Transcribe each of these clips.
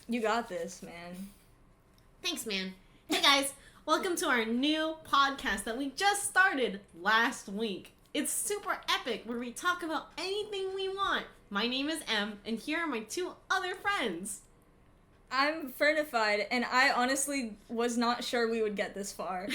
You got this, man. Thanks, man. Hey, guys. Welcome to our new podcast that we just started last week. It's super epic where we talk about anything we want. My name is Em, and here are my two other friends. I'm Fernified, and I honestly was not sure we would get this far.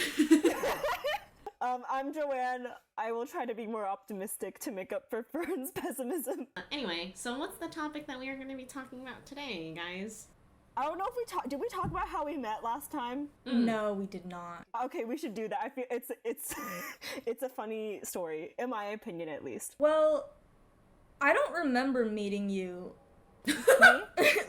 I'm Joanne. I will try to be more optimistic to make up for Fern's pessimism. Anyway, so what's the topic that we are going to be talking about today, guys? I don't know if did we talk about how we met last time? No, we did not. Okay, we should do that. I feel it's it's a funny story, in my opinion at least. Well, I don't remember meeting you. Me?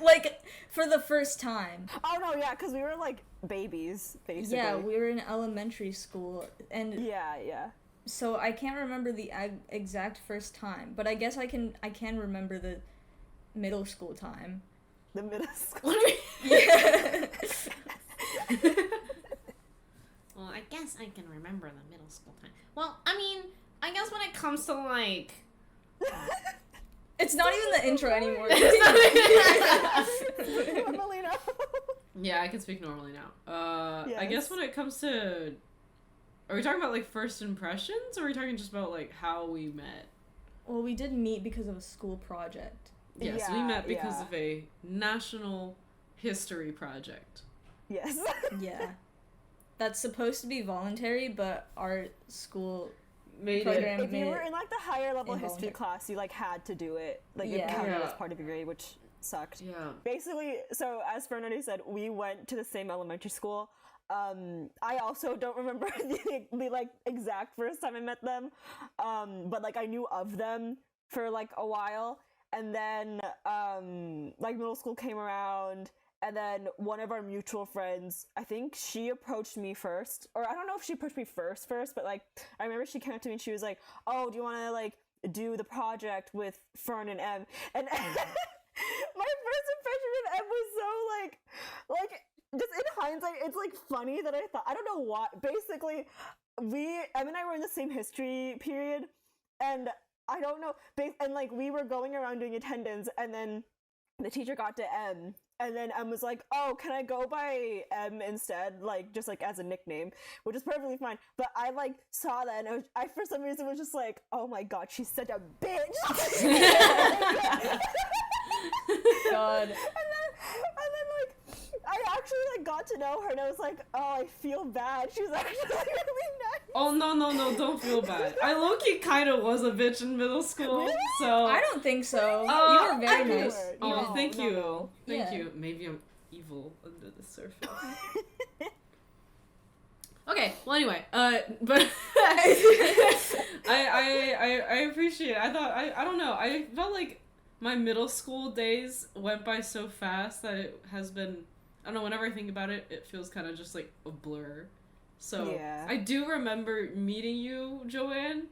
Like, for the first time. Oh no, yeah, because we were like babies, basically. Yeah, we were in elementary school, and Yeah. so I can't remember the exact first time, but I guess I can remember the middle school time. The middle school. Yeah. Well, I guess I can remember the middle school time. Well, I mean, I guess when it comes to, like... It's not even the intro anymore. Normally now. Yeah, I can speak normally now. Yes. I guess when it comes to... Are we talking about, like, first impressions, or are we talking just about, like, how we met? Well, we did meet because of a school project. Yes, we Yeah, met because yeah. of a national history project. Yes. Yeah. That's supposed to be voluntary, but our school Made program If you made were it in like the higher level history involuntary. class, you like had to do it. Like Yeah. it counted Yeah. as part of your grade, which sucked. Yeah. Basically, so as Fernando said, we went to the same elementary school. I also don't remember the like exact first time I met them, but like I knew of them for like a while, and then like middle school came around, and then one of our mutual friends, I think she approached me first, or I don't know if she approached me first, but like I remember she came up to me and she was like, "Oh, do you want to like do the project with Fern and Em?" And my first impression of Em was so like just in hindsight, it's like funny that I thought, I don't know why. Basically, Em and I were in the same history period, and I don't know, and like we were going around doing attendance, and then the teacher got to Em, and then Em was like, "Oh, can I go by Em instead, like just like as a nickname," which is perfectly fine. But I like saw that, and I for some reason was just like, "Oh my god, she's such a bitch." God. And then like I actually like got to know her, and I was like, "Oh, I feel bad." She's actually really nice. Oh, no, don't feel bad. I low-key kind of was a bitch in middle school, Really? so... I don't think so. Uh, You were very I nice. were. Oh, No, thank no, you. no. Thank Yeah. you. Maybe I'm evil under the surface. Okay, well anyway, but I appreciate it. I don't know, I felt like my middle school days went by so fast that it has been, I don't know, whenever I think about it, it feels kind of just like a blur. So, Yeah. I do remember meeting you, Joanne,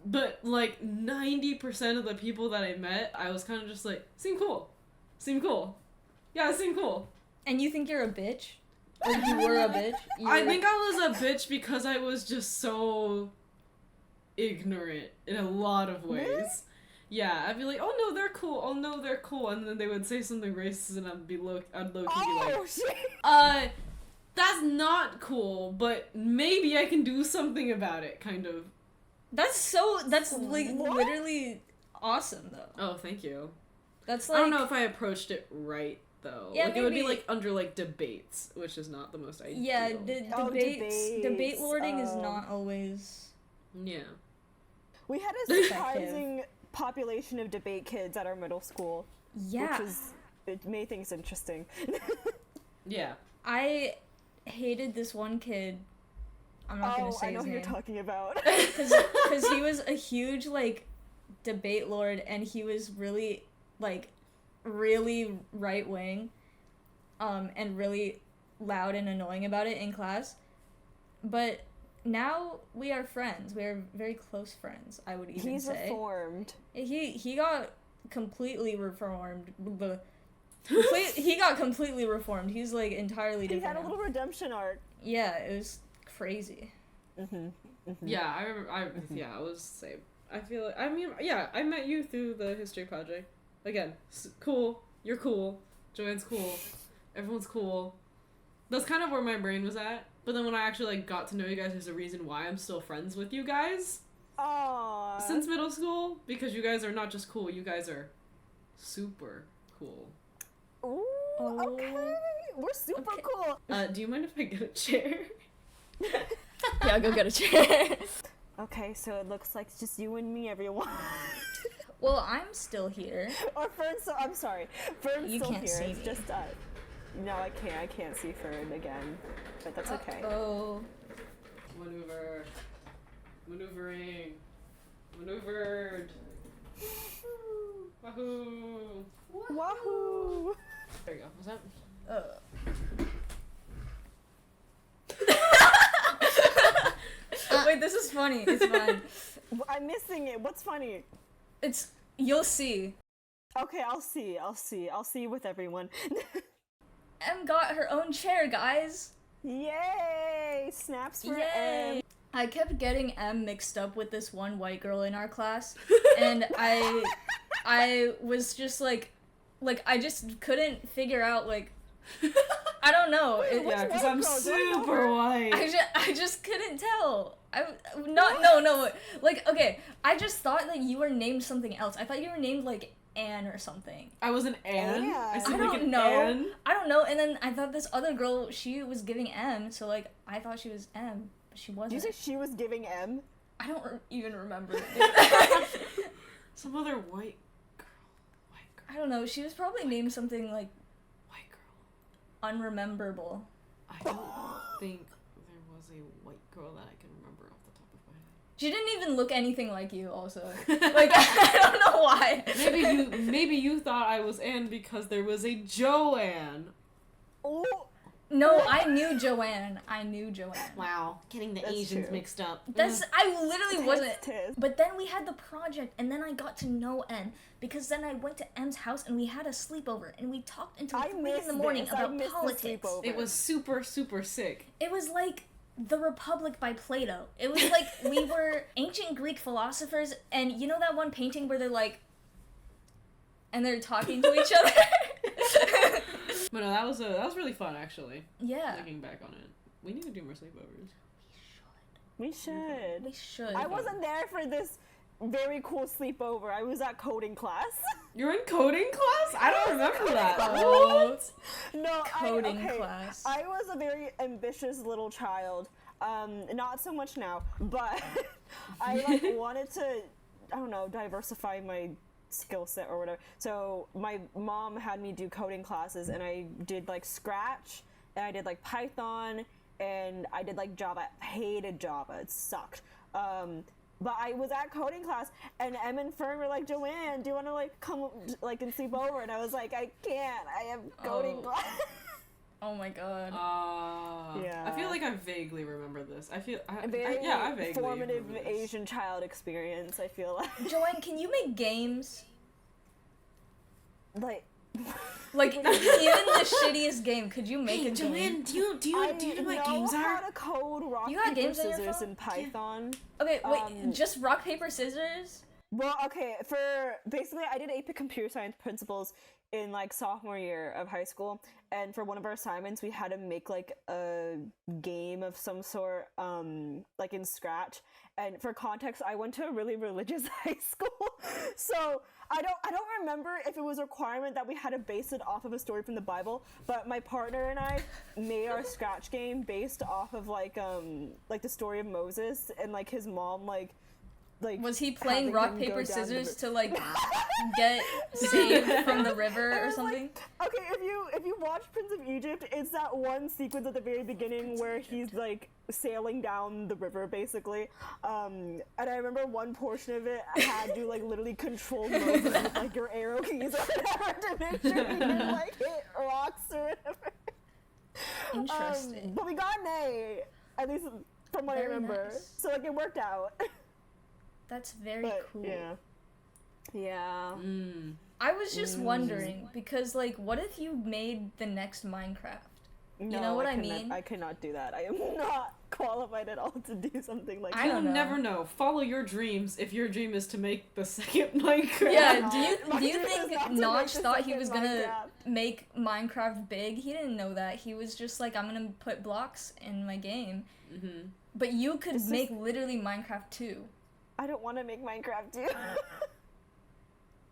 but like 90% of the people that I met, I was kind of just like, seem cool. Yeah, it seemed cool. And you think you're a bitch? Or you were a bitch? I think I was a bitch because I was just so ignorant in a lot of ways. Really? Yeah, I'd be like, "Oh no, they're cool. Oh no, they're cool," and then they would say something racist, and I'd low-key be like, Shit. That's not cool, but maybe I can do something about it." Kind of. That's like What? literally awesome though. Oh, thank you. That's I like don't know if I approached it right though. Yeah, like it would be maybe- like under like debates, which is not the most ideal. yeah, Oh, debate debates. lording is Oh. not always Yeah. We had a surprising population of debate kids at our middle school, yeah. it made things interesting. Yeah. I hated this one kid. I'm not gonna say I know his who you're name. talking about. Because he was a huge like debate lord, and he was really right wing, and really loud and annoying about it in class. But now we are friends. We are very close friends, I would even He's say. reformed. He got completely reformed. He got completely reformed. He's like entirely He different. had a now. little redemption arc. Yeah, it was crazy. Yeah, I remember. Yeah, I was the same. I feel like, I mean, yeah, I met you through the history project. Again, cool. You're cool. Joanne's cool. Everyone's cool. That's kind of where my brain was at. But then when I actually like got to know you guys, there's a reason why I'm still friends with you guys. Aww. Since middle school, because you guys are not just cool, you guys are super cool. Ooh, okay. We're super cool. Do you mind if I get a chair? Yeah, go get a chair. Okay, so it looks like it's just you and me, everyone. Well, I'm still here. Or Fern's, I'm sorry. Fern's You still can't here. see It's me. just, no, I can't see Fern again. But that's okay. Oh. Maneuver. Maneuvering. Maneuvered. Wahoo! Wahoo! There you go. What's that? Wait, this is funny. It's fine. I'm missing it. What's funny? You'll see. Okay, I'll see with everyone. Em got her own chair, guys. Yay! Snaps for Yay! M. I kept getting M mixed up with this one white girl in our class, and I was just like I just couldn't figure out, like, I don't know. Yeah, because I'm super white. I just couldn't tell. No. Like, okay, I just thought that you were named something else. I thought you were named, like, Anne or something. I was an Anne? Anne. I I seem like don't an know. Anne? I don't know, and then I thought this other girl, she was giving M, so, like, I thought she was M, but she wasn't. Did you say she was giving M? I don't even remember. Some other white girl. I don't know, she was probably named something, like, White girl. unrememberable. I don't think there was a white girl that I can remember off the top of my head. She didn't even look anything like you, also. Like, I don't know why. Maybe you thought I was Anne because there was a Joanne. Oh, No, I knew Joanne. Wow, getting the That's Asians true. mixed up. I literally wasn't. tis. But then we had the project, and then I got to know M, because then I went to M's house, and we had a sleepover, and we talked until I 3 in missed the morning this. I about missed the politics. sleepover. It was super, super sick. It was like The Republic by Plato. It was like we were ancient Greek philosophers, and you know that one painting where they're like, and they're talking to each other? But no, that was really fun actually. Yeah. Looking back on it, we need to do more sleepovers. We should. We should. I wasn't there for this very cool sleepover. I was at coding class. You're in coding class? I don't remember that. Oh, No, coding okay. class. I was a very ambitious little child. Not so much now, but I like wanted to, I don't know, diversify my skill set or whatever. So my mom had me do coding classes, and I did like Scratch, and I did like Python, and I did like Java. I hated Java. It sucked. But I was at coding class, and Em and Fern were like, Joanne, do you want to like come like and sleep over? And I was like, I can't. I have coding class. Oh my god. Yeah. I feel like I vaguely remember this. I Very vaguely formative remember this. Asian child experience, I feel like. Joanne, can you make games? Like, Like, even the shittiest game, could you make Hey, a game? Joanne, do you know what games I know how are? to code rock, You got paper, games on your scissors phone? in Python. Okay, wait, just rock, paper, scissors? Well, okay, for basically, I did AP Computer Science Principles in like sophomore year of high school, and for one of our assignments, we had to make like a game of some sort, like in Scratch. And for context, I went to a really religious high school, so I don't remember if it was a requirement that we had to base it off of a story from the Bible. But my partner and I made our Scratch game based off of like the story of Moses, and like his mom like. Was he playing having rock, him paper, go down the scissors to, like, get saved from the river It or was something? like, okay, if you watch Prince of Egypt, it's that one sequence at the very beginning where he's like sailing down the river, basically. And I remember one portion of it had you like literally control Moses with like your arrow keys or whatever to make sure you didn't like hit rocks or whatever. Interesting. But we got an A, at least from what I Very remember. nice. So like it worked out. That's very But cool. yeah. Yeah. I was just wondering, because, like, what if you made the next Minecraft? No, know what I cannot- mean? I cannot do that. I am not qualified at all to do something like I that. don't know. never know. Follow your dreams if your dream is to make the second Minecraft. Yeah, My do you dream is think not to make Notch the thought he second was gonna Minecraft. make Minecraft big? He didn't know that. He was just like, I'm gonna put blocks in my game. Mm-hmm. But you could This is- make literally Minecraft 2. I don't want to make Minecraft too.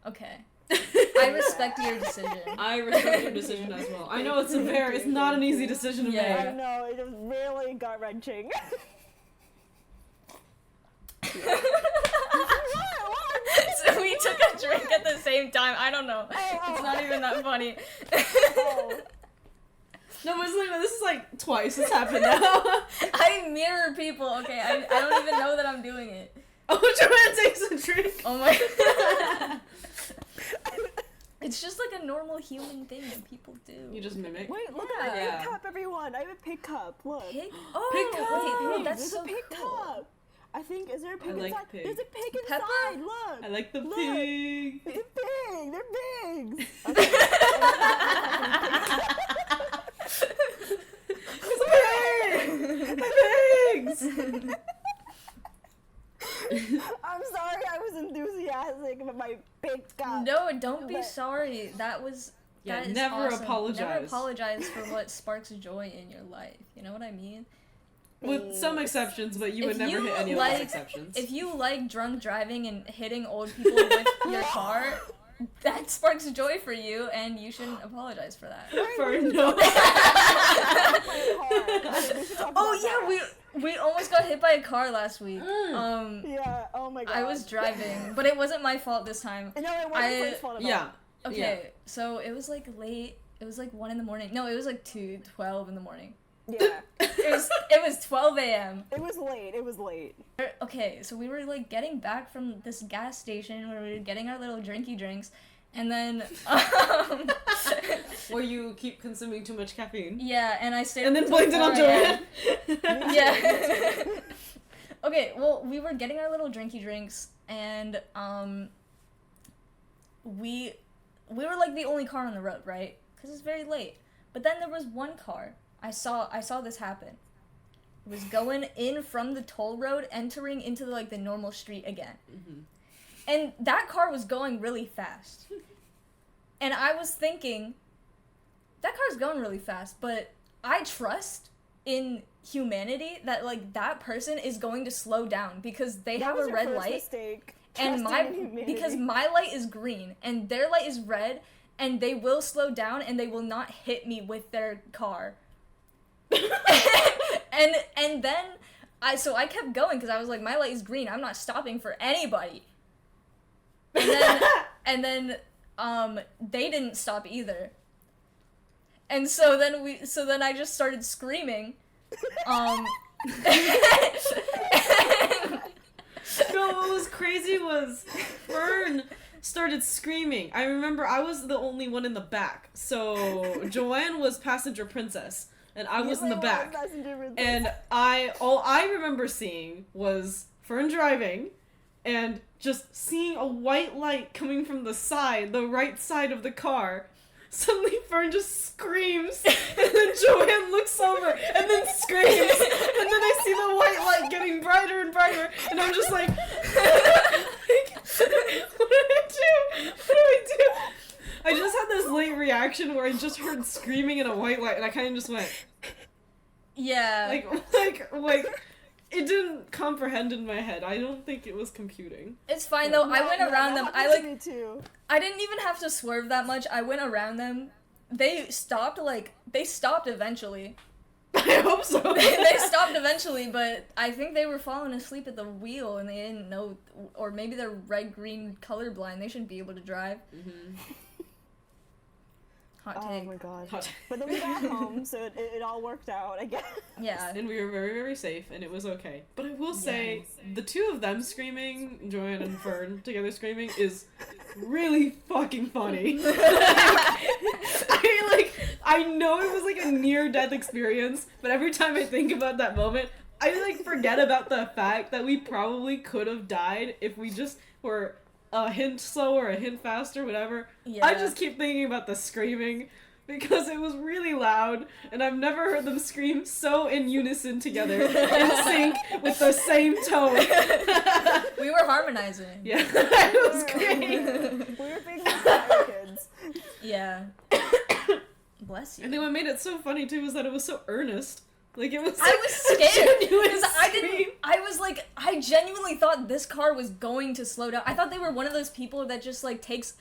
Okay. I respect your decision. I respect your decision as well. I know it's it's not an easy decision to Yeah. I make. know, it was really gut-wrenching. So we took a drink at the same time. I don't know. It's not even that funny. Oh. No, but it's like, this is like twice it's happened now. I mirror people, okay? I don't even know that I'm doing it. Oh, Joanne takes a drink. Oh my. It's just like a normal human thing that people do. You just mimic. Wait, look at my Yeah. pig cup, everyone. I have a pig cup. Look. Pig? Oh, Pig cup. wait, Pig. that's There's so a pig cool. cup. I think, is there a pig I like inside? pig. There's a pig Pepper? inside. Look. I like the Look. pig. It's a pig. They're pigs. Pigs! I'm sorry I was enthusiastic about my pig cup. No, don't be But- sorry. That was. Yeah, that is never awesome. apologize. Never apologize for what sparks joy in your life. You know what I mean? With some exceptions, but you would If never you hit any of like- those exceptions. If you like drunk driving and hitting old people with your car, that sparks joy for you, and you shouldn't apologize for that. For no. Oh yeah, we almost got hit by a car last week. Yeah, oh my god. I was driving, but it wasn't my fault this time. No, it wasn't I- Frank's fault at all. Yeah. Okay, so it was like late. It was like 1 in the morning. No, it was like 12 in the morning. Yeah. It was 12 a.m. It was late. It was late. Okay, so we were like getting back from this gas station where we were getting our little drinky drinks, and then Where you keep consuming too much caffeine. yeah, and I stayed And up then until blamed it 4 on a.m. Joanne. Yeah. Okay, well, we were getting our little drinky drinks, and we were like the only car on the road, right? Because it's very late. But then there was one car. I saw this happen. It was going in from the toll road, entering into the normal street again. Mm-hmm. And that car was going really fast. And I was thinking, that car's going really fast, but I trust in humanity that that person is going to slow down because they That have was a your red first light. mistake. And Trusting in humanity. because my light is green and their light is red, and they will slow down and they will not hit me with their car. and then I kept going because I was like, my light is green. I'm not stopping for anybody. And then they didn't stop either. And so then I just started screaming. No, what was crazy was Fern started screaming. I remember I was the only one in the back. So Joanne was passenger princess and I was in the back. And all I remember seeing was Fern driving and just seeing a white light coming from the side, the right side of the car. Suddenly Fern just screams, and then Joanne looks over and then screams, and then I see the white light getting brighter and brighter, and I'm just like, what do I do? What do I do? I just had this late reaction where I just heard screaming in a white light, and I kind of just went, Yeah. like, it didn't comprehend in my head. I don't think it was computing. It's fine though. I went around them. Me too. I didn't even have to swerve that much. I went around them. They stopped eventually. I hope so. They stopped eventually, but I think they were falling asleep at the wheel and they didn't know, or maybe they're red-green colorblind. They shouldn't be able to drive. Mm-hmm. Hot Oh take. my god. But then we got home, so it all worked out, I guess. Yeah. And we were very, very safe, and it was okay. But I will say, the two of them screaming, Joanne and Fern together screaming, is really fucking funny. I know it was a near-death experience, but every time I think about that moment, I forget about the fact that we probably could have died if we just were a hint slower, a hint faster, whatever. Yeah. I just keep thinking about the screaming. because it was really loud, and I've never heard them scream so in unison together, in sync, with the same tone. We were harmonizing. Yeah, it was great. We were being the kids. Yeah. Bless you. And then what made it so funny too was that it was so earnest. Like it was. I was scared genuine because I scream. didn't. I was like, I genuinely thought this car was going to slow down. I thought they were one of those people that just like takes,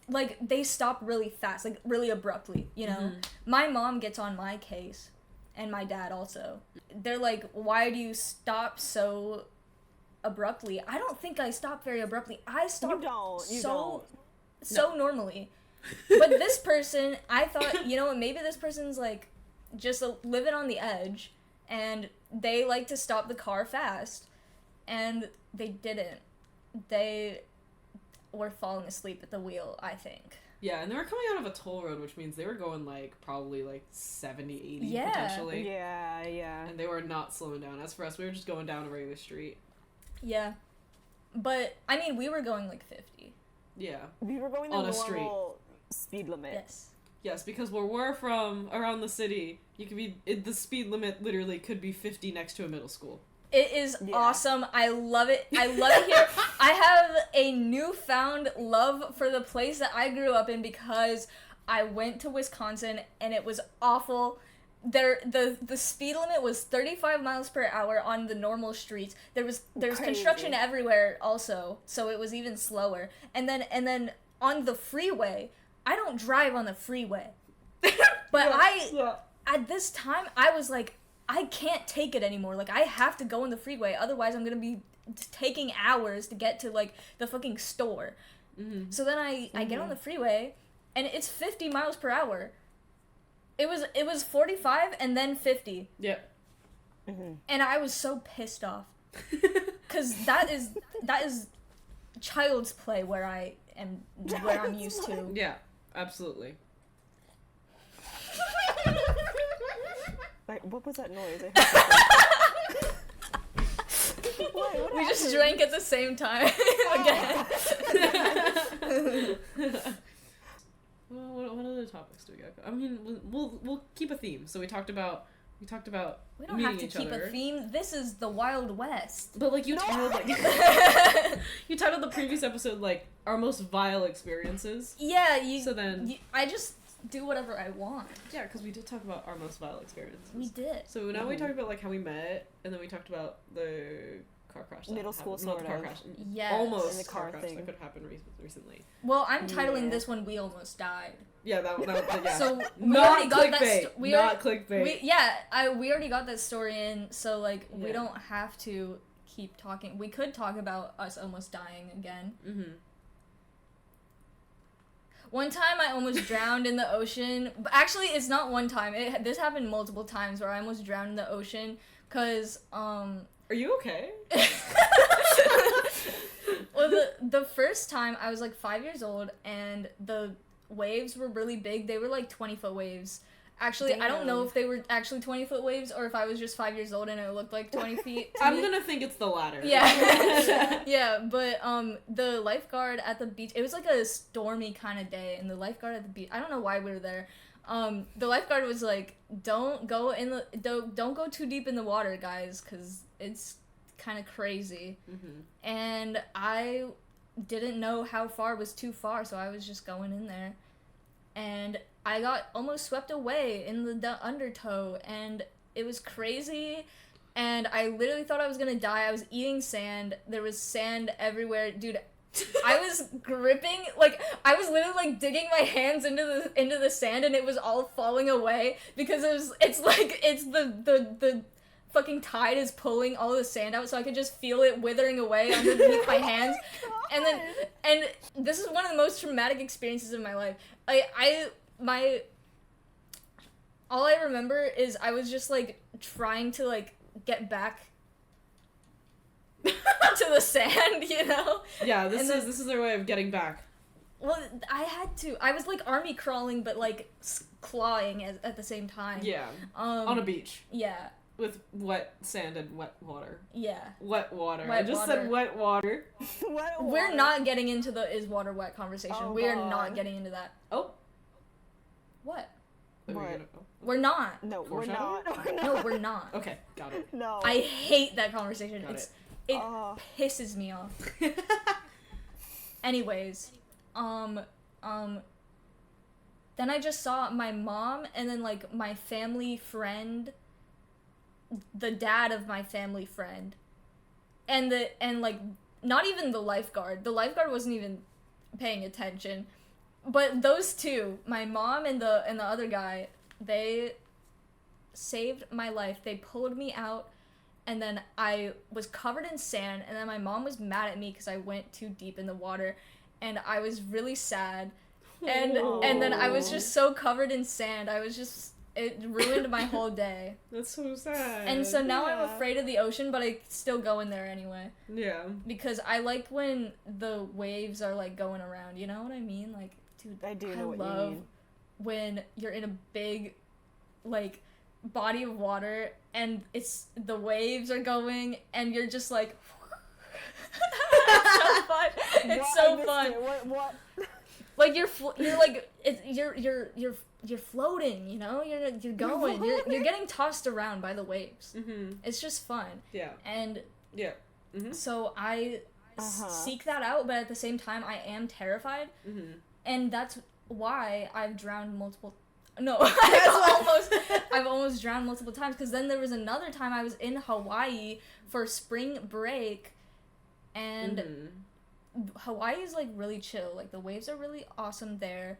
like they stop really fast, like really abruptly. You know, Mm-hmm. my mom gets on my case, and my dad also. They're like, why do you stop so abruptly? I don't think I stopped very abruptly. I stopped so normally. But this person, I thought, you know what, maybe this person's like just living on the edge, and they like to stop the car fast, and they didn't. They were falling asleep at the wheel, I think. Yeah, and they were coming out of a toll road, which means they were going like probably like 70, 80 Yeah. potentially. Yeah. And they were not slowing down. As for us, we were just going down a regular street. Yeah. But, I mean, we were going like 50. Yeah. We were going the On a normal speed limit. Yes. Yes, because where we're from, around the city, you could be the speed limit literally could be 50 next to a middle school. It is Yeah. awesome. I love it. I love it here. I have a newfound love for the place that I grew up in because I went to Wisconsin and it was awful. The speed limit was 35 miles per hour on the normal streets. There's Crazy. construction everywhere also, so it was even slower. And then on the freeway, I don't drive on the freeway. But Yeah. at this time, I was like, I can't take it anymore. Like, I have to go on the freeway. Otherwise, I'm going to be taking hours to get to, like, the fucking store. Mm-hmm. So then I get on the freeway, and it's 50 miles per hour. It was 45 and then 50. Yeah. And I was so pissed off. Because that is child's play where I'm used to. Yeah, absolutely. Wait, what was that noise? We just drank at the same time again. What other topics do we got? I mean, we'll keep a theme. So we talked about We don't meeting have to each keep other. a theme. This is the Wild West. But like you titled you titled the previous episode like our most vile experiences. Yeah, I just do whatever I want. Yeah, because we did talk about our most vile experiences. We did. So now we talked about like how we met, and then we talked about the car crash. that Middle school happened. Not the car sort of. crash. Yes. Almost And the car crash thing. that could happen recently. Well, I'm titling Yeah. this one "We Almost Died." Yeah, that yeah. So we not already got that. clickbait. Not clickbait. We already got that story in. So like we Yeah. don't have to keep talking. We could talk about us almost dying again. Mm-hmm. One time I almost drowned in the ocean. But actually, it's not one time. This happened multiple times where I almost drowned in the ocean because Are you okay? Well, the first time I was like 5 years old and the waves were really big. They were like 20-foot waves. Actually, I don't know Damn. if they were actually 20-foot waves or if I was just 5 years old and it looked like 20 feet. To I'm me. gonna think it's the latter. Yeah. Yeah, but the lifeguard at the beach, it was like a stormy kind of day, and the lifeguard at the beach, I don't know why we were there. The lifeguard was like, don't go too deep in the water, guys, cuz it's kind of crazy. Mm-hmm. And I didn't know how far was too far, so I was just going in there. And I got almost swept away in the undertow, and it was crazy. And I literally thought I was gonna die. I was eating sand. There was sand everywhere. Dude, I was gripping, like, I was literally, like, digging my hands into the sand, and it was all falling away, because it's the fucking tide is pulling all the sand out, so I could just feel it withering away underneath my hands. And this is one of the most traumatic experiences of my life. All I remember is I was just, like, trying to, like, get back to the sand, you know? Yeah, this is their way of getting back. Well, I had to. I was, like, army crawling, but, like, clawing at the same time. Yeah. On a beach. Yeah. With wet sand and wet water. Yeah. Wet water. Wet I just water. said wet water. What We're water? not getting into the is water wet conversation. Oh, We are God. not getting into that. Oh. What? Are we What? gonna- We're not. No, we're Foreshadowing? not. We're not. No, we're not. Okay, got it. No. I hate that conversation. Got It Oh. pisses me off. Anyways, then I just saw my mom and then like my family friend, the dad of my family friend, and like not even the lifeguard. The lifeguard wasn't even paying attention. But those two, my mom and the other guy, they saved my life. They pulled me out, and then I was covered in sand, and then my mom was mad at me because I went too deep in the water, and I was really sad. And then I was just so covered in sand. It ruined my whole day. That's so sad. And so now Yeah. I'm afraid of the ocean, but I still go in there anyway. Yeah. Because I like when the waves are like going around, you know what I mean? Like, dude, I do know what you love mean. when you're in a big, like, body of water and the waves are going and you're just like, it's so fun. It's What? I so missed fun. it. What? Like you're like you're floating, you know? You're going. You're getting tossed around by the waves. Mm-hmm. It's just fun. Yeah. And Yeah. Mm-hmm. so I seek that out, but at the same time I am terrified. Mm-hmm. And that's why I've drowned multiple. No, I've almost drowned multiple times. Because then there was another time I was in Hawaii for spring break, and Mm-hmm. Hawaii is like really chill. Like the waves are really awesome there,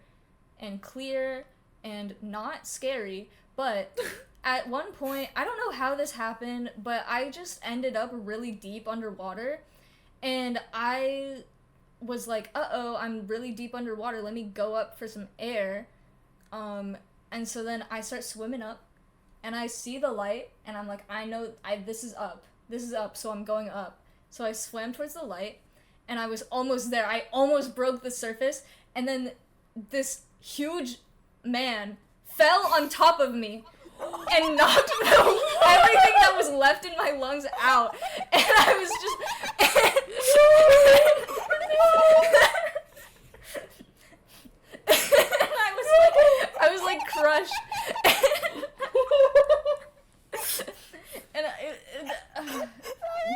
and clear, and not scary. But at one point, I don't know how this happened, but I just ended up really deep underwater, and I was like, uh-oh, I'm really deep underwater, let me go up for some air. And so then I start swimming up, and I see the light, and I'm like, I know, this is up, so I'm going up. So I swam towards the light, and I was almost there. I almost broke the surface, and then this huge man fell on top of me and knocked everything that was left in my lungs out. And I was just... I was like crushed. And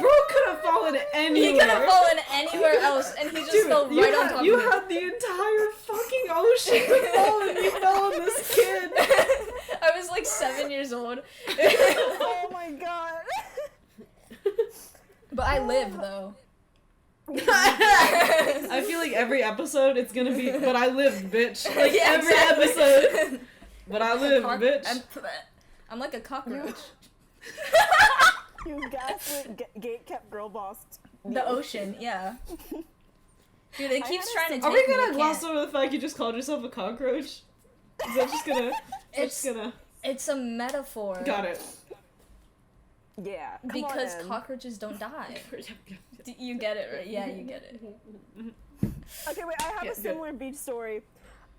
Bro could have fallen anywhere. he could have fallen anywhere else, and he just Dude, fell right on top of me. You had the entire fucking ocean to fall, and you fell on this kid. I was like 7 years old. Oh my god. But I lived, though. I feel like every episode it's gonna be, but I lived, bitch. Like Yeah, every exactly. episode. But I lived, bitch. I'm like a cockroach. You gaslit gate-kept girl boss. The ocean, yeah. Dude, it keeps had trying to take Are we me, gonna it gloss can't. over the fact you just called yourself a cockroach? Is that just gonna? It's a metaphor. Got it. Yeah. Come Because on in. cockroaches don't die. You get it, right? Yeah, you get it. Okay, wait, I have Yeah, a similar beach story.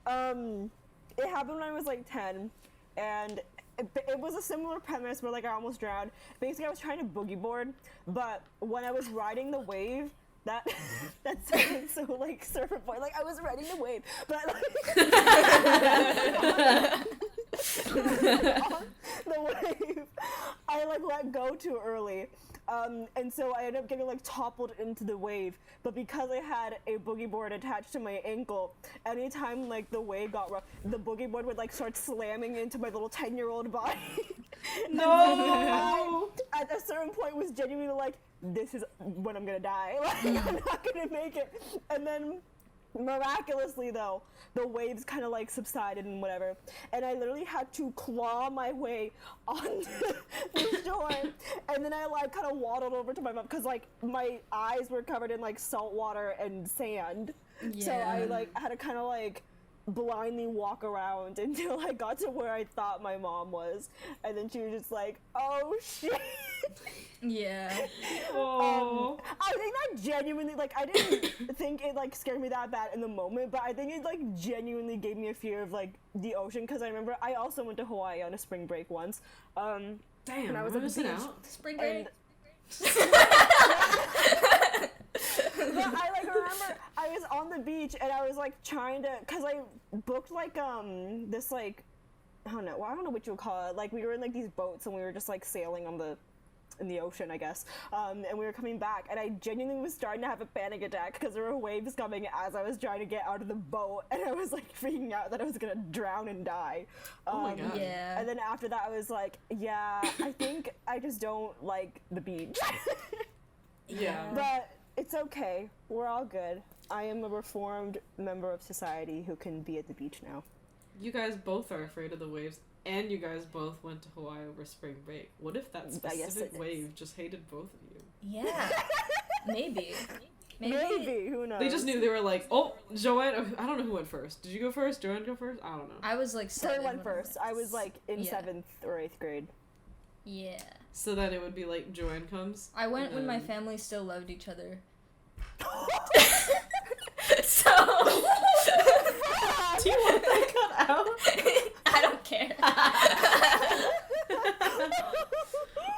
It happened when I was like 10, and it was a similar premise where like I almost drowned. Basically, I was trying to boogie board, but when I was riding the wave, that sounded so like surfer boy. Like I was riding the wave, but like on the wave, I like let go too early. And so I ended up getting like toppled into the wave. But because I had a boogie board attached to my ankle, anytime like the wave got rough, the boogie board would like start slamming into my little 10-year-old body. No. At a certain point was genuinely like, this is when I'm gonna die. Like I'm not gonna make it. And then miraculously though, the waves kind of like subsided and whatever, and I literally had to claw my way onto the shore, and then I like kind of waddled over to my mom because like my eyes were covered in like salt water and sand, so I like had to kind of like blindly walk around until I got to where I thought my mom was, and then she was just like, oh shit. Yeah. Oh. I think that genuinely, like, I didn't think it, like, scared me that bad in the moment, but I think it, like, genuinely gave me a fear of, like, the ocean, because I remember I also went to Hawaii on a spring break once. Damn. when I was we're at the missing beach. out. Spring break. And but I like remember I was on the beach and I was like trying to, cause I booked like this like I don't know. Well, I don't know what you would call it. Like we were in like these boats and we were just like sailing in the ocean, I guess. And we were coming back, and I genuinely was starting to have a panic attack because there were waves coming as I was trying to get out of the boat, and I was like freaking out that I was gonna drown and die. Oh my god. Yeah. And then after that, I was like, yeah, I think I just don't like the beach. Yeah. But it's okay. We're all good. I am a reformed member of society who can be at the beach now. You guys both are afraid of the waves, and you guys both went to Hawaii over spring break. What if that specific wave just hated both of you? Yeah. Maybe. Maybe. Who knows? They just knew. They were like, oh, Joanne. I don't know who went first. Did you go first? Joanne go first? I don't know. I was like 7. Sorry, went first. I was like in Yeah. 7th or 8th grade. Yeah. So then it would be like Joanne comes. I went and when my then- family still loved each other. So Do you want that cut out? I don't care.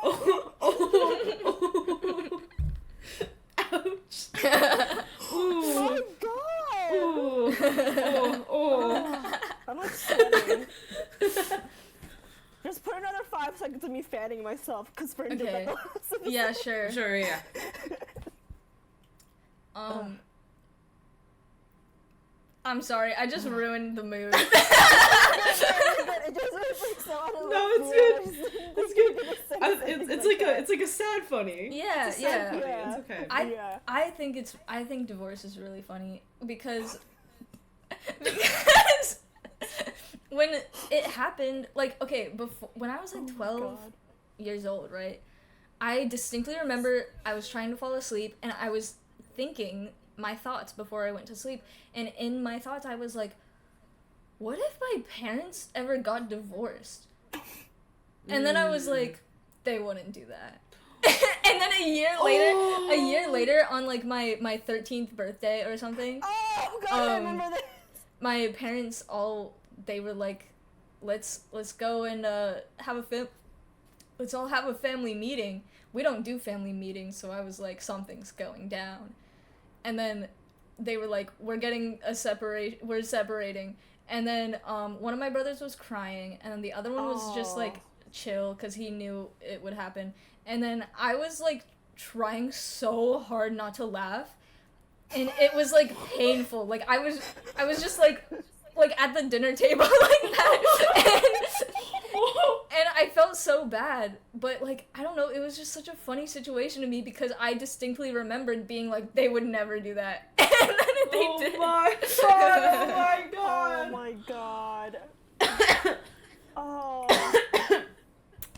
Oh. Ouch. Oh Ooh. my god! Ooh. Oh. I'm like sweating. Just put another 5 seconds of me fanning myself, because Fern did that Okay. the last episode. Yeah, sure. Sure, yeah. I'm sorry, I just ruined the mood. It just was like so out of No, left it's field. good. I was It's thinking good. of the same It's thing like that. it's like a sad funny. Yeah, It's a sad yeah. funny. Yeah. It's okay. I think divorce is really funny because when it happened, like, okay, before when I was like 12 God. years old, right? I distinctly remember I was trying to fall asleep and I was thinking my thoughts before I went to sleep, and in my thoughts I was like, what if my parents ever got divorced? And then I was like, they wouldn't do that. And then a year later on like my 13th birthday or something, Oh god, I remember this. my parents they were like, let's go and let's all have a family meeting. We don't do family meetings, so I was like, something's going down. And then they were like, we're separating. And then one of my brothers was crying, and then the other one was just like chill because he knew it would happen. And then I was like trying so hard not to laugh, and it was like painful. Like I was just like at the dinner table like that, and I felt so bad. But like, I don't know, it was just such a funny situation to me because I distinctly remembered being like, they would never do that, and then they did. My god! Oh my god! Oh my god. Oh.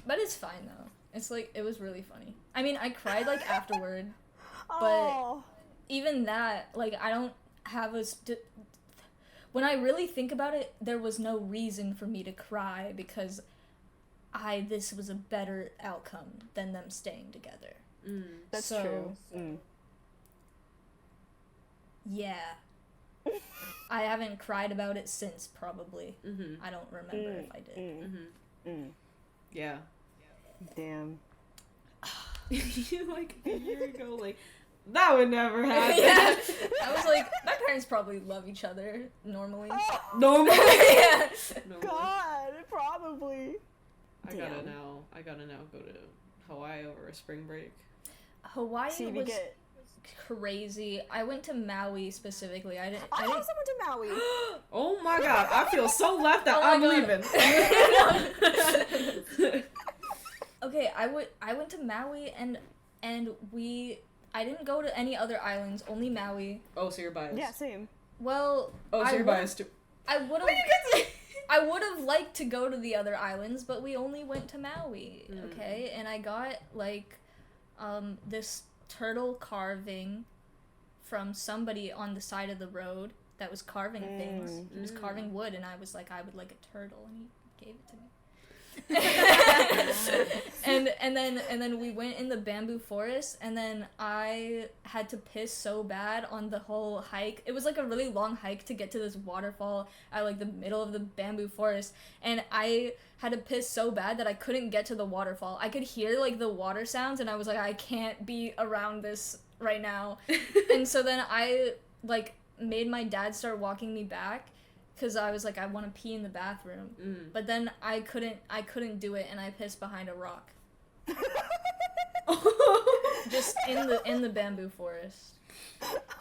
But it's fine though. It's like, it was really funny. I mean, I cried like afterward. Oh. Even that, like, I don't have when I really think about it, there was no reason for me to cry because this was a better outcome than them staying together. That's So, true. Mm. Yeah. I haven't cried about it since, probably. Mm-hmm. I don't remember if I did. Mm-hmm. Mm. Yeah. Damn. You like a year ago, like that would never happen. Yeah. I was like, my parents probably love each other normally. Normally. Yeah. Normally. God, probably. I gotta now go to Hawaii over a spring break. Hawaii See if you was get. crazy. I went to Maui specifically. I didn't. I also went to Maui. Oh my god, I feel so left out. Oh I'm my God. leaving. Okay, I went to Maui and I didn't go to any other islands, only Maui. Oh, so you're biased. Yeah, same. Well, Oh, so you're biased too. I would have I would have liked to go to the other islands, but we only went to Maui, okay? And I got like this turtle carving from somebody on the side of the road that was carving things. He was carving wood, and I was like, I would like a turtle, and he gave it to me. and then we went in the bamboo forest, and then I had to piss so bad on the whole hike. It was like a really long hike to get to this waterfall at like the middle of the bamboo forest, and I had to piss so bad that I couldn't get to the waterfall. I could hear like the water sounds, and I was like, I can't be around this right now. And so then I like made my dad start walking me back because I was like, I want to pee in the bathroom, but then I couldn't do it, and I pissed behind a rock. Just in the bamboo forest.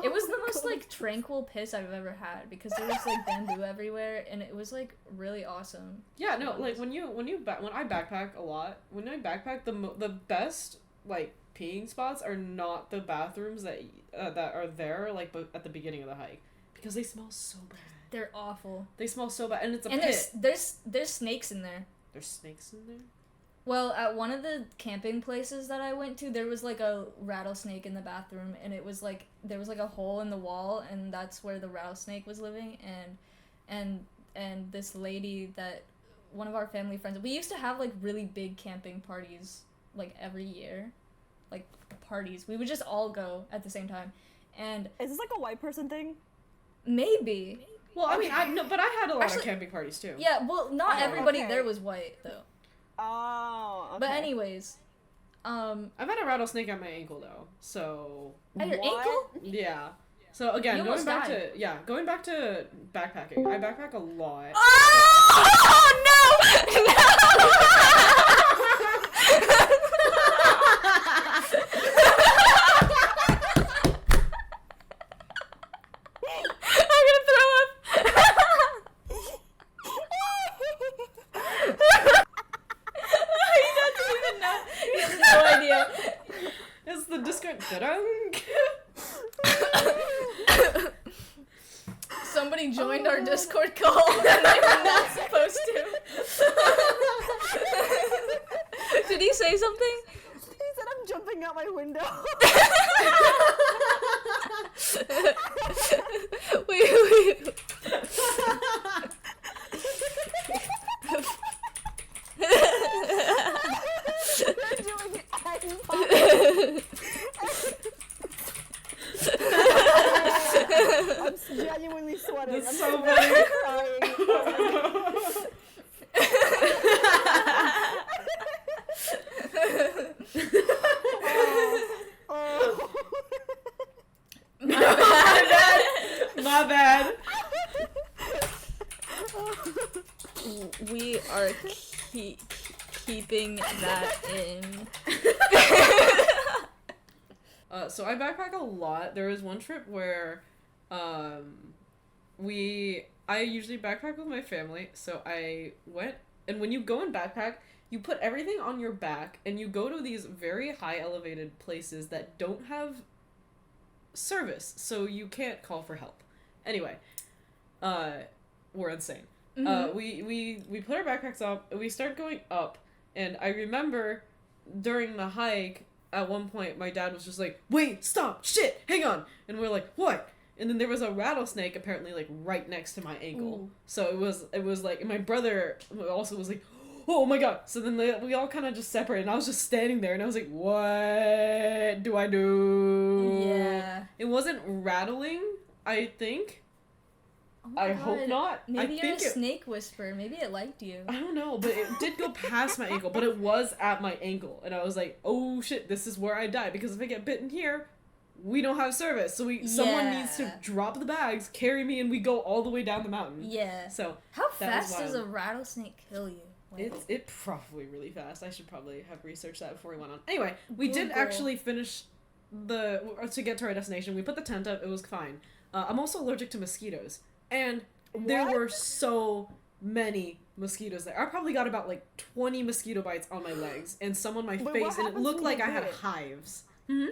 It was the most like tranquil piss I've ever had because there was like bamboo everywhere and it was like really awesome. Yeah, no, like when I backpack a lot, when I backpack the best like peeing spots are not the bathrooms that are there like at the beginning of the hike because they smell so bad. They're awful. They smell so bad and it's a and pit. There's snakes in there. There's snakes in there? Well, at one of the camping places that I went to, there was like a rattlesnake in the bathroom, and it was like there was like a hole in the wall, and that's where the rattlesnake was living. And this lady that one of our family friends, we used to have like really big camping parties like every year, like parties. We would just all go at the same time, and is this like a white person thing? Maybe. Well, I mean, but I had a lot Actually, of camping parties too. Yeah, well, not everybody okay. there was white though. Oh, okay. But anyways, I've had a rattlesnake at my ankle though, so at your What? ankle? yeah. So again, You going almost back died. to backpacking. I backpack a lot. Oh no! I'm gonna throw up. He doesn't even know. He has no idea. It's the Discord. Somebody joined our Discord call and they were not supposed to. Did he say something? He said I'm jumping out my window. Wait. They're doing it. I'm genuinely sweating. That's I'm so crying. Oh. My bad. We are keeping that in. So I backpack a lot. There was one trip where, I usually backpack with my family, so I went, and when you go and backpack, you put everything on your back, and you go to these very high elevated places that don't have service, so you can't call for help. Anyway, we're insane. Mm-hmm. We put our backpacks up, and we start going up, and I remember during the hike, at one point, my dad was just like, wait, stop, shit, hang on, and we're like, what? And then there was a rattlesnake apparently like right next to my ankle. Ooh. So it was like, and my brother also was like, oh my god. So then we all kind of just separated, and I was just standing there, and I was like, what do I do? Yeah. It wasn't rattling, I think. Oh my I hope God. not. Maybe I you're a think snake whisperer. Maybe it liked you. I don't know, but it did go past my ankle, but it was at my ankle, and I was like, oh shit, this is where I die, because if I get bitten here, we don't have service, so someone needs to drop the bags, carry me, and we go all the way down the mountain. Yeah. So How that was fast does wild. a rattlesnake kill you? Like, It probably really fast. I should probably have researched that before we went on. Anyway, we did Google. actually finish to get to our destination. We put the tent up. It was fine. I'm also allergic to mosquitoes, and there What? were so many mosquitoes there. I probably got about like 20 mosquito bites on my legs and some on my Wait, what face, and it happens looked when like you I had bit? hives.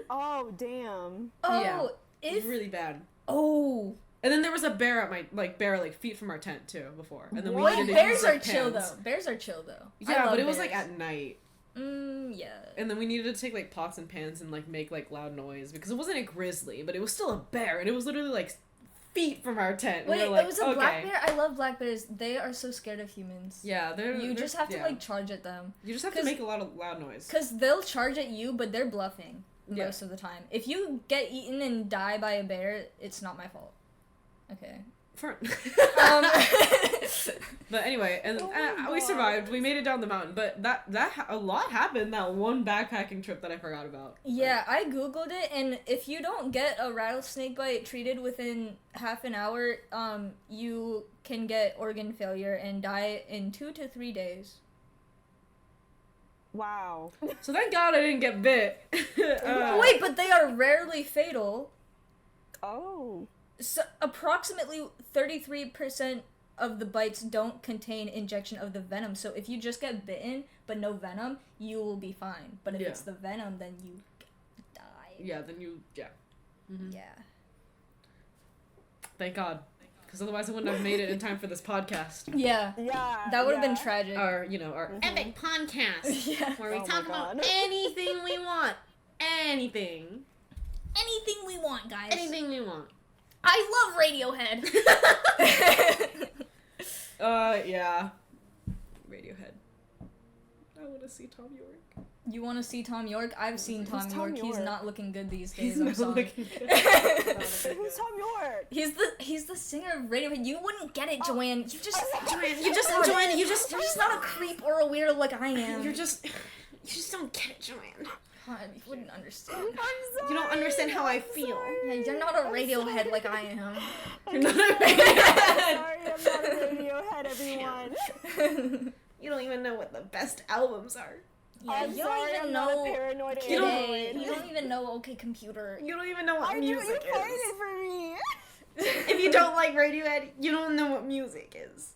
Oh, damn. oh, Yeah. It was if really bad. oh, And then there was a bear at my feet from our tent too before, and then we wait, needed to bears use are our chill pans. though. Bears are chill though. I Yeah, love but it was like bears. at night. Yeah. And then we needed to take like pots and pans and like make like loud noise because it wasn't a grizzly, but it was still a bear, and it was literally like feet from our tent. And Wait, we were like, it was a okay. black bear? I love black bears. They are so scared of humans. Yeah, You just have to like charge at them. You just have to 'cause- make a lot of loud noise. Cause they'll charge at you, but they're bluffing Yeah. most of the time. If you get eaten and die by a bear, it's not my fault. Okay. Um, But anyway, and we survived. We made it down the mountain. But a lot happened that one backpacking trip that I forgot about. yeah, I googled it, and if you don't get a rattlesnake bite treated within half an hour, you can get organ failure and die in 2 to 3 days. Wow. So thank God I didn't get bit. Wait, but they are rarely fatal. Oh. So approximately 33% of the bites don't contain injection of the venom. So if you just get bitten but no venom, you will be fine. But if it's the venom, then you die. Yeah, then you Mm-hmm. Yeah. Thank God, because otherwise I wouldn't have made it in time for this podcast. Yeah. Yeah. That would have been tragic. Our Epic podcast Yeah. where we Oh talk my about God. anything we want. Anything. Anything we want, guys. Anything we want. I love Radiohead. Yeah. Radiohead. I want to see Tom York. You want to see Tom York? I've seen Who's Tom Tom York. He's York? not looking good these days. He's I'm not sorry. looking good. Who's Tom York? He's the singer of Radiohead. You wouldn't get it, Joanne. You just Joanne, you're just you're just not a creep or a weirdo like I am. you just don't get it, Joanne. God, you wouldn't understand. I'm sorry. You don't understand how I feel. Yeah, you're not a Radiohead like I am. You're not a Sorry, I'm not a Radiohead, everyone. You don't even know what the best albums are. Yeah, I'm you sorry, don't even I'm not a know. paranoid Today. android. You don't even know OK Computer. You don't even know what I do. You music played is. it for me. If you don't like Radiohead, you don't know what music is.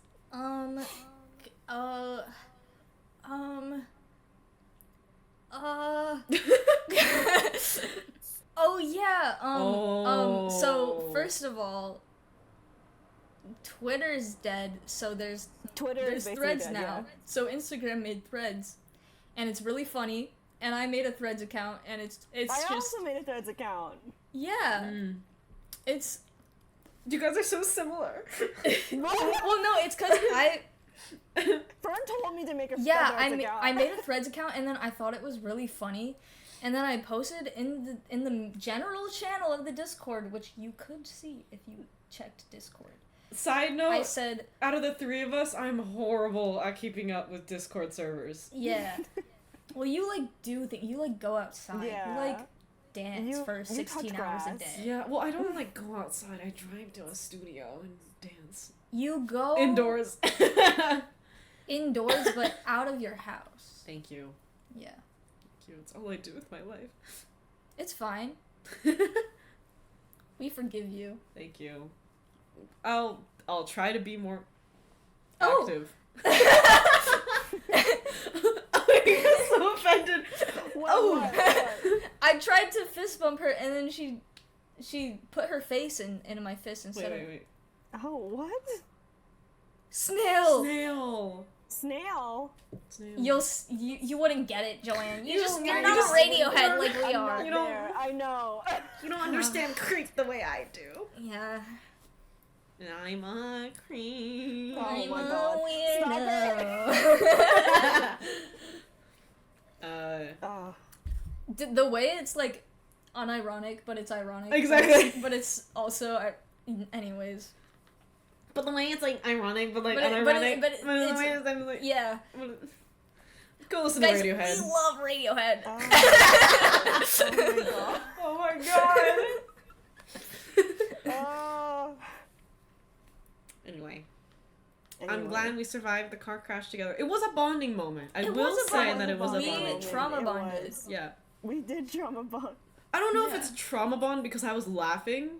Oh yeah. So Oh. first of all, Twitter's dead. So there's Twitter is basically Threads dead, now. yeah. So Instagram made Threads, and it's really funny. And I made a Threads account, and it's I just also made a Threads account. yeah. It's You guys are so similar. well, no, it's because Fern told me to make a Threads account. I made a Threads account, and then I thought it was really funny, and then I posted in the general channel of the Discord, which you could see if you checked Discord. Side note, I said, out of the three of us, I'm horrible at keeping up with Discord servers. yeah. Well, you do things. You go outside. Yeah. You dance for you 16 touch hours a grass. day. Yeah, well, I don't go outside. I drive to a studio and dance. You go Indoors. indoors, but out of your house. Thank you. Yeah, Thank you. It's all I do with my life. it's fine. We forgive you. Thank you. I'll try to be more Oh. active. You're so offended. What? I tried to fist bump her, and then she put her face into my fist instead of Wait. Oh, what? snail. Snail. Snail? You wouldn't get it, Joanne. You're you not just- a Radiohead like we I'm are. not You don't- there. I know. You don't understand creep the way I do. Yeah. And I'm a creep. Oh I'm my a God. weirdo. Oh. The way it's unironic, but it's ironic. Exactly. But it's also, anyways. But the way it's ironic, but But unironic. but the way it's- it's I'm yeah. Go listen Guys, to Radiohead. we love Radiohead. Oh Oh my God. my god. Oh. Anyway, I'm Anyway. glad we survived the car crash together. It was a bonding moment. I It will was a say bonding that it was a moment. bonding We moment. trauma It bonded. was. Yeah. We did trauma bond. I don't know if Yeah. it's trauma bond because I was laughing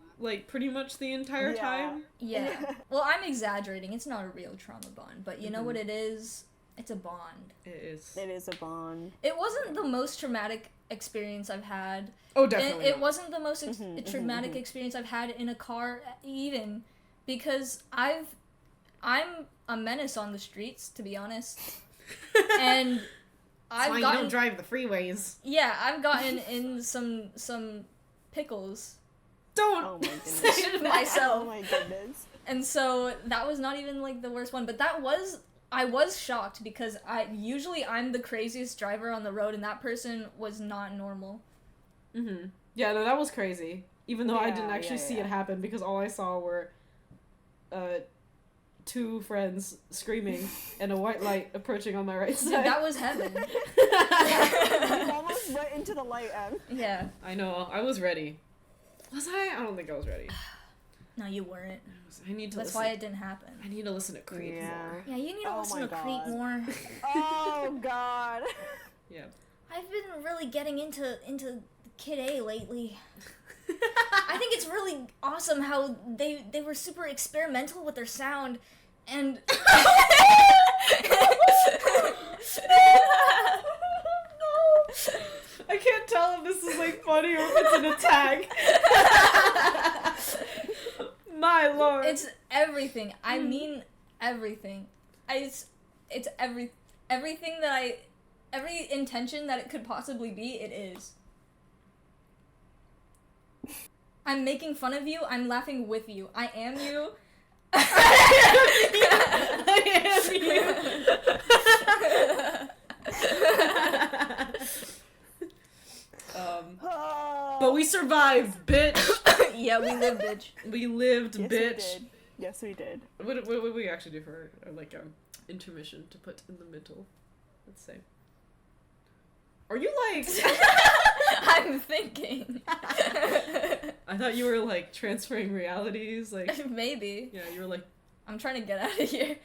pretty much the entire Yeah. time. Yeah. Well, I'm exaggerating. It's not a real trauma bond, but you know Mhm. what it is? It's a bond. It is. It is a bond. It wasn't the most traumatic experience I've had. Oh, definitely. It not. wasn't the most Mhm, traumatic mhm. experience I've had in a car, even because I'm a menace on the streets, to be honest, and That's I've why you gotten don't drive the freeways. I've gotten in some pickles, Don't. Oh my goodness. say it Oh myself, my goodness. and so that was not even the worst one, but I was shocked because I'm the craziest driver on the road, and that person was not normal. Yeah, no, that was crazy. Even though I didn't Yeah, actually yeah, see yeah. it happen because all I saw were two friends screaming and a white light approaching on my right Dude, side. that was heaven. You almost went into the light, Em. Yeah. I know. I was ready. Was I? I don't think I was ready. No, you weren't. I need to That's listen. why it didn't happen. I need to listen to Creep more. Yeah, you need to Oh listen my to Creep God. more. Oh God. Yeah. I've been really getting into Kid A lately. I think it's really awesome how they were super experimental with their sound, and I can't tell if this is like funny or if it's an attack. My lord. it's everything. I mean everything. It's everything that every intention that it could possibly be. It is. I'm making fun of you. I'm laughing with you. I am you. But we survived, bitch. Yeah, we live, bitch. We lived, Yes, bitch. we did. Yes, we did. What would we actually do for like intermission to put in the middle? Let's say. Are you like? I'm thinking. I thought you were like transferring realities, like. Maybe. Yeah, you were like. I'm trying to get out of here.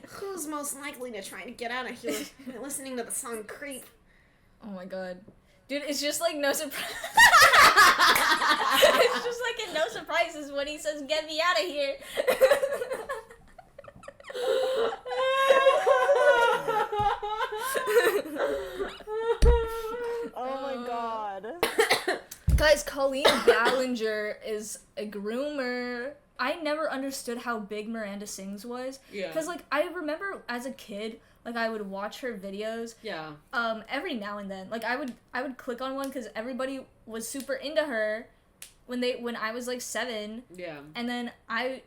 Who's most likely to try to get out of here by listening to the song Creep? Oh my god. Dude, it's just like no surprise. It's just like in No Surprises when he says, "Get me out of here." Oh my God. Guys, Colleen Ballinger is a groomer. I never understood how big Miranda Sings was. Yeah. Because, like, I remember as a kid, like, I would watch her videos. Yeah. Every now and then. Like, I would click on one because everybody was super into her when I was, like, 7. Yeah. And then I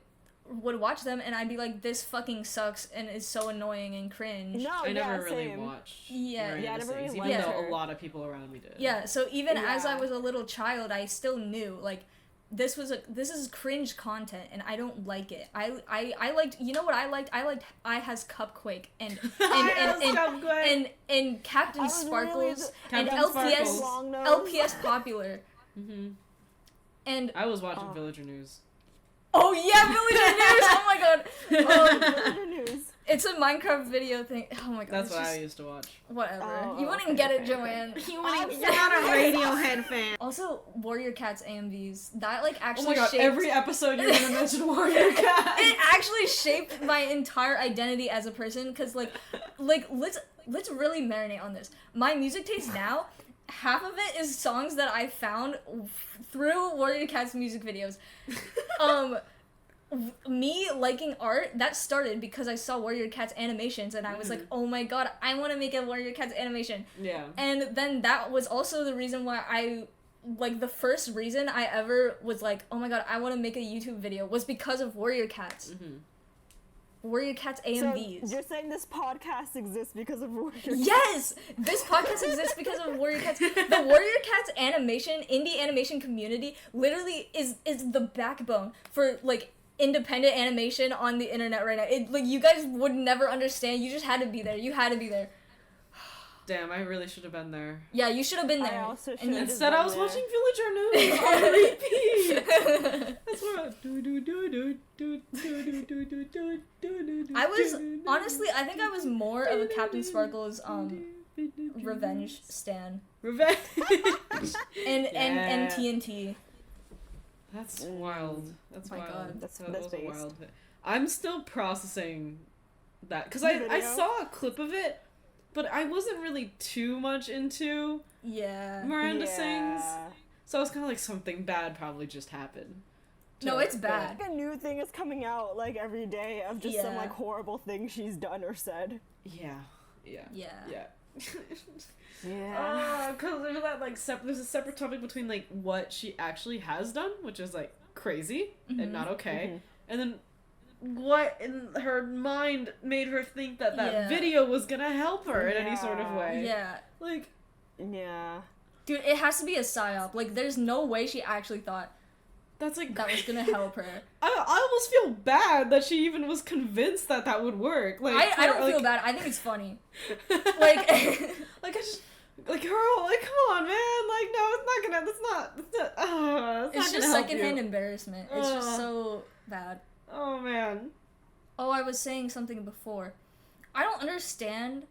would watch them and I'd be like, this fucking sucks and is so annoying and cringe. No, I never yeah, really same. watched. Yeah. Miranda Yeah, I never Sings, really even liked though her. a lot of people around me did. Yeah, so even as I Yeah. was a little child, I still knew, like, this is cringe content and I don't like it. I liked, you know what I liked? I liked I Has Cupquake and Captain I was really Sparkles the- and Captain LPS Sparkles. Long nose. LPS Popular. Mhm. And I was watching Villager News. oh yeah, Villager News. Oh my god. Villager News. It's a Minecraft video thing. Oh my god. That's it's what just, I used to watch. whatever. Oh, You wouldn't okay, get it, okay, Joanne. You're I'm not a Radiohead fan. Also, Warrior Cats AMVs. That like Oh actually my god, shaped every episode you're gonna mention Warrior Cat. it actually shaped my entire identity as a person because like let's really marinate on this. My music taste now, half of it is songs that I found through Warrior Cat's music videos. Me liking art, that started because I saw Warrior Cat's animations and I was like, oh my god, I want to make a Warrior Cat's animation. Yeah. And then that was also the reason why the first reason I ever was like, oh my god, I want to make a YouTube video was because of Warrior Cats. Mm-hmm. Warrior Cats So AMVs. you're saying this podcast exists because of Warrior Cats? Yes! This podcast exists because of Warrior Cats. The Warrior Cats indie animation community literally is the backbone for, like, independent animation on the internet right now. It, like, you guys would never understand. You just had to be there. You had to be there. Damn, I really should have been there. Yeah, you should have been I there. also And should've you- Instead, I was there. watching Villager News on repeat. That's what I was, honestly, I think I was more of a Captain Sparkle's, revenge stan. Revenge. And Yeah. TNT. That's wild. That's Oh my wild. God. That's was a based. wild. I'm still processing that because The I video? saw a clip of it, but I wasn't really too much into Yeah. Miranda Sings, Yeah. so I was kind of like something bad probably just happened. No, it's bad. Like a new thing is coming out like every day of just some Yeah. like horrible thing she's done or said. Yeah. Yeah. Yeah. Yeah. Because there's that like there's a separate topic between like what she actually has done, which is like crazy and not okay, and then what in her mind made her think that Yeah. video was gonna help her in any sort of Yeah. way. Yeah. Like, Yeah. Dude, it has to be a psyop. Like, there's no way she actually thought, That's like that was gonna help her. I almost feel bad that she even was convinced that that would work. Like I don't feel bad. I think it's funny. Like, like I just like girl, like come on, man. Like no, it's not gonna. it's just secondhand embarrassment. It's just so bad. Oh man. Oh, I was saying something before. I don't understand.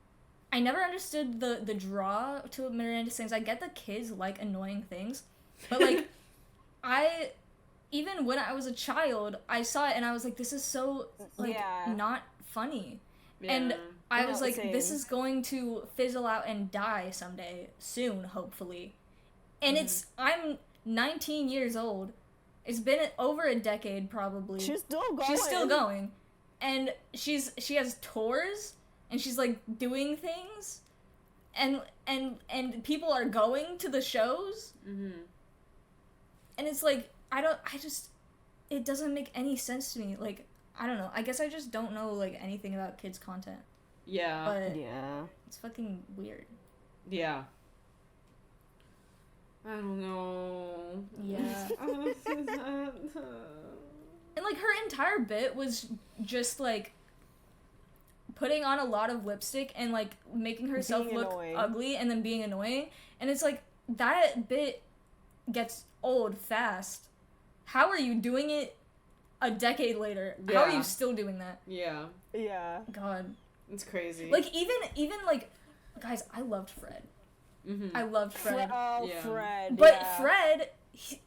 I never understood the draw to Miranda Sings. I get the kids like annoying things, but like, even when I was a child, I saw it and I was like, this is so like not funny. Yeah. And I No, was like, same. this is going to fizzle out and die someday, soon, hopefully. And I'm 19 years old. It's been over a decade, probably. She's still going. She's still going. And she has tours, and she's, like, doing things. And people are going to the shows. Mm-hmm. And it's like, it doesn't make any sense to me. Like, I don't know. I guess I just don't know, like, anything about kids' content. Yeah. But Yeah. it's fucking weird. Yeah. I don't know. Yeah. And, like, her entire bit was just, like, putting on a lot of lipstick and, like, making herself Being look annoying. ugly and then being annoying. And it's like, that bit gets old fast. How are you doing it a decade later? How are Yeah. you still doing that? Yeah. Yeah. God. It's crazy. Like, even like, guys, I loved Fred. Mm-hmm. I loved Fred. Yeah. Fred. But yeah. Fred,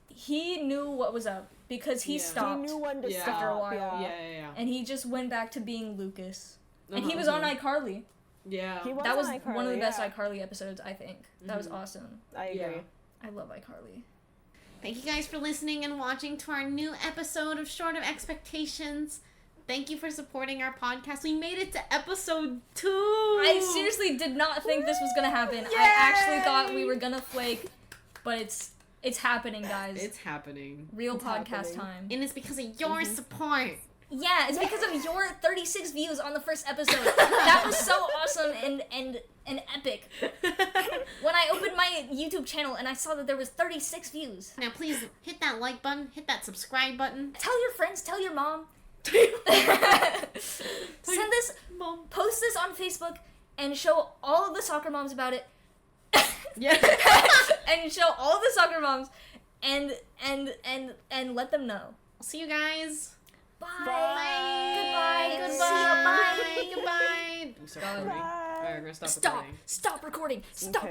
he knew what was up because he Yeah. He stopped. knew when to Yeah. stop. After a while. Yeah. And he just went back to being Lucas. And he Uh-huh. was on iCarly. Yeah. He That was on iCarly, one of the best yeah. iCarly episodes, I think. That was Mhm. awesome. I agree. Yeah. I love iCarly. Thank you guys for listening and watching to our new episode of Short of Expectations. Thank you for supporting our podcast. We made it to episode 2. I seriously did not think this was gonna happen. I actually thought we were gonna flake, but it's happening, guys. It's happening. Real It's podcast happening. time. And it's because of your support. Yeah, it's because of your 36 views on the first episode. That was so awesome and epic. When I opened my YouTube channel and I saw that there was 36 views. Now please hit that like button, hit that subscribe button. Tell your friends, tell your mom. Send this, Mom. post this on Facebook and show all of the soccer moms about it. Yeah. And show all of the soccer moms and let them know. I'll see you guys. Bye. Bye. Goodbye. Goodbye. See you. Bye. Goodbye. Stop recording. Bye. Alright, we're gonna stop Stop. recording. Stop recording. Stop. Okay.